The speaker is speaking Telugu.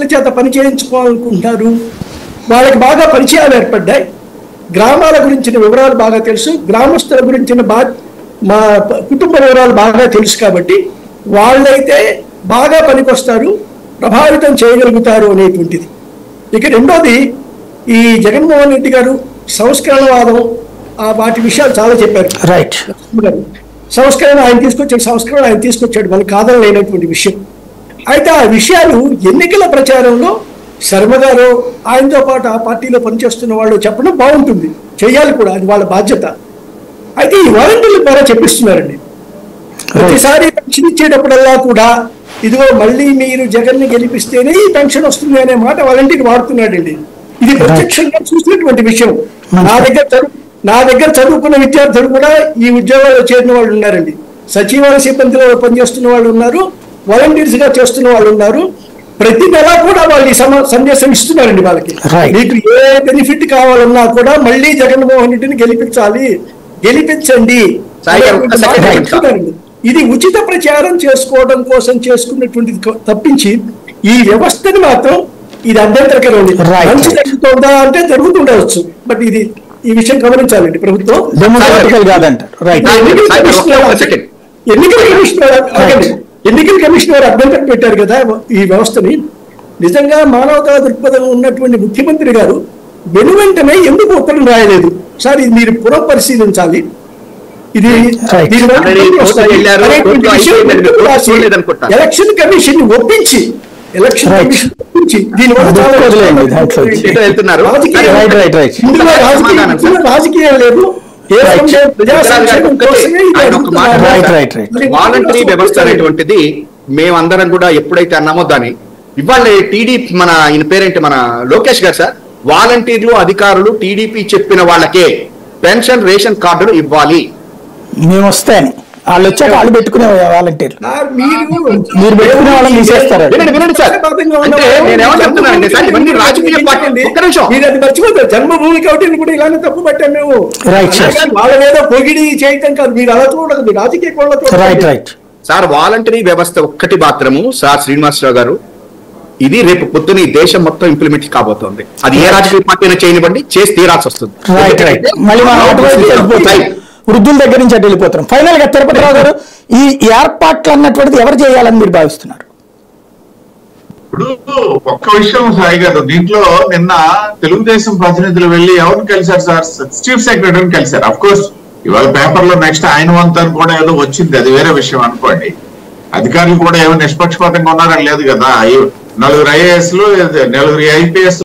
వాలంటీర్ల చేత పని చేయించుకోవాలనుకుంటున్నారు. వాళ్ళకి బాగా పరిచయాలు ఏర్పడ్డాయి, గ్రామాల గురించిన వివరాలు బాగా తెలుసు, గ్రామస్తుల గురించిన మా కుటుంబ వివరాలు బాగా తెలుసు. కాబట్టి వాళ్ళైతే బాగా పనికొస్తారు, ప్రభావితం చేయగలుగుతారు అనేటువంటిది. ఇక రెండోది, ఈ జగన్మోహన్ రెడ్డి గారు సంస్కరణవాదం వాటి విషయాలు చాలా చెప్పారు. రైట్, సంస్కరణ ఆయన తీసుకొచ్చాడు, మనకు కాదనలేనటువంటి విషయం. అయితే ఆ విషయాలు ఎన్నికల ప్రచారంలో శర్మ గారు, ఆయనతో పాటు ఆ పార్టీలో పనిచేస్తున్న వాళ్ళు చెప్పడం బాగుంటుంది, చేయాలి కూడా, అది వాళ్ళ బాధ్యత. అయితే ఈ వాలంటీర్ల ద్వారా చెప్పిస్తున్నారండి. ప్రతిసారి పెన్షన్ ఇచ్చేటప్పుడల్లా కూడా ఇదిగో మళ్ళీ మీరు జగన్ని గెలిపిస్తేనే ఈ పెన్షన్ వస్తుంది అనే మాట వాలంటీర్ వాడుతున్నాడండి. ఇది ప్రత్యక్షంగా చూసినటువంటి విషయం. నా దగ్గర చదువుకున్న విద్యార్థులు కూడా ఈ ఉద్యోగాల్లో చేరిన వాళ్ళు ఉన్నారండి. సచివాలయ సిబ్బందిలో పనిచేస్తున్న వాళ్ళు ఉన్నారు, వాలంటీర్స్ గా చేస్తున్న వాళ్ళు ఉన్నారు. ప్రతి నెల కూడా వాళ్ళు ఈ సందేశం ఇస్తున్నారండి వాళ్ళకి. మీకు ఏ బెనిఫిట్ కావాలన్నా కూడా మళ్ళీ జగన్మోహన్ రెడ్డిని గెలిపించండి. ఇది ఉచిత ప్రచారం చేసుకోవడం కోసం చేసుకున్నటువంటిది తప్పించి ఈ వ్యవస్థని మాత్రం ఇది అభ్యంతరకరం. మంచి జరుగుతుందా అంటే జరుగుతుండవచ్చు, బట్ ఇది ఈ విషయం గమనించాలండి ప్రభుత్వం. ఎన్నికల కమిషనర్ అభ్యంతరం పెట్టారు కదా ఈ వ్యవస్థని. నిజంగా మానవతా దృక్పథం ఉన్నటువంటి ముఖ్యమంత్రి గారు వెనువెంటనే ఎందుకు ఉత్తరం రాయలేదు సార్? ఇది మీరు పునఃపరిశీలించాలి. ఇది ఎలక్షన్ కమిషన్ ఒప్పించి దీనివల్ల రాజకీయం లేదు. వాలంటరీ వ్యవస్థ అనేటువంటిది మేమందరం కూడా ఎప్పుడైతే అన్నామో దాన్ని ఇవాళ మన ఈయన పేరేంటి, మన లోకేష్ గారు సార్, వాలంటీర్లు అధికారులు టీడీపీ చెప్పిన వాళ్ళకే పెన్షన్ రేషన్ కార్డులు ఇవ్వాలి, మేము వస్తాయని వాళ్ళు వచ్చాక వాళ్ళు పెట్టుకునే వాలంటీర్లు మీరు పెట్టుకునే వాళ్ళని తీసేస్తారు. వినండి సార్, అంటే నేను ఏమో చెప్తున్నానండి సార్, ఇవన్నీ రాజకీయ పార్టీ. ఒక్క నిమిషం, మీరు అది మర్చిపోతారు. జన్మభూమి కాబట్టి కూడా ఇలానే తప్పు పట్టాం మేము. వాళ్ళ మీద పొగిడి చేయటం కాదు, మీరు అలా చూడదు, రాజకీయ రైట్ సార్. వాలంటరీ వ్యవస్థ ఒక్కటి మాత్రము సార్ శ్రీనివాసరావు గారు, ఇది రేపు పొద్దున ఈ దేశం మొత్తం ఇంప్లిమెంట్ కాబోతోంది. అది ఏ రాజకీయ పార్టీ అయినా చేయనివ్వండి, చేసి తీరాల్సి వస్తుంది. వృద్ధుల దగ్గర నుంచి అటు వెళ్ళిపోతున్నాం. ఫైనల్ గా తిరుపతిరావు గారు, ఈ ఏర్పాట్లు అన్నటువంటిది ఎవరు చేయాలని మీరు భావిస్తున్నారు? ఇప్పుడు ఒక్క విషయం సాయి గారు, దీంట్లో నిన్న తెలుగుదేశం ప్రతినిధులు వెళ్ళి ఎవరిని కలిశారు సార్? చీఫ్ సెక్రటరీని కలిశారు. అఫ్ కోర్స్ ఇవాళ పేపర్ లో నెక్స్ట్ ఆయన వంతని కూడా ఏదో వచ్చింది, అది వేరే విషయం అనుకోండి. అధికారులు కూడా ఏమో నిష్పక్షపాతంగా ఉన్నారని లేదు కదా. 4 IAS లు 4 IPS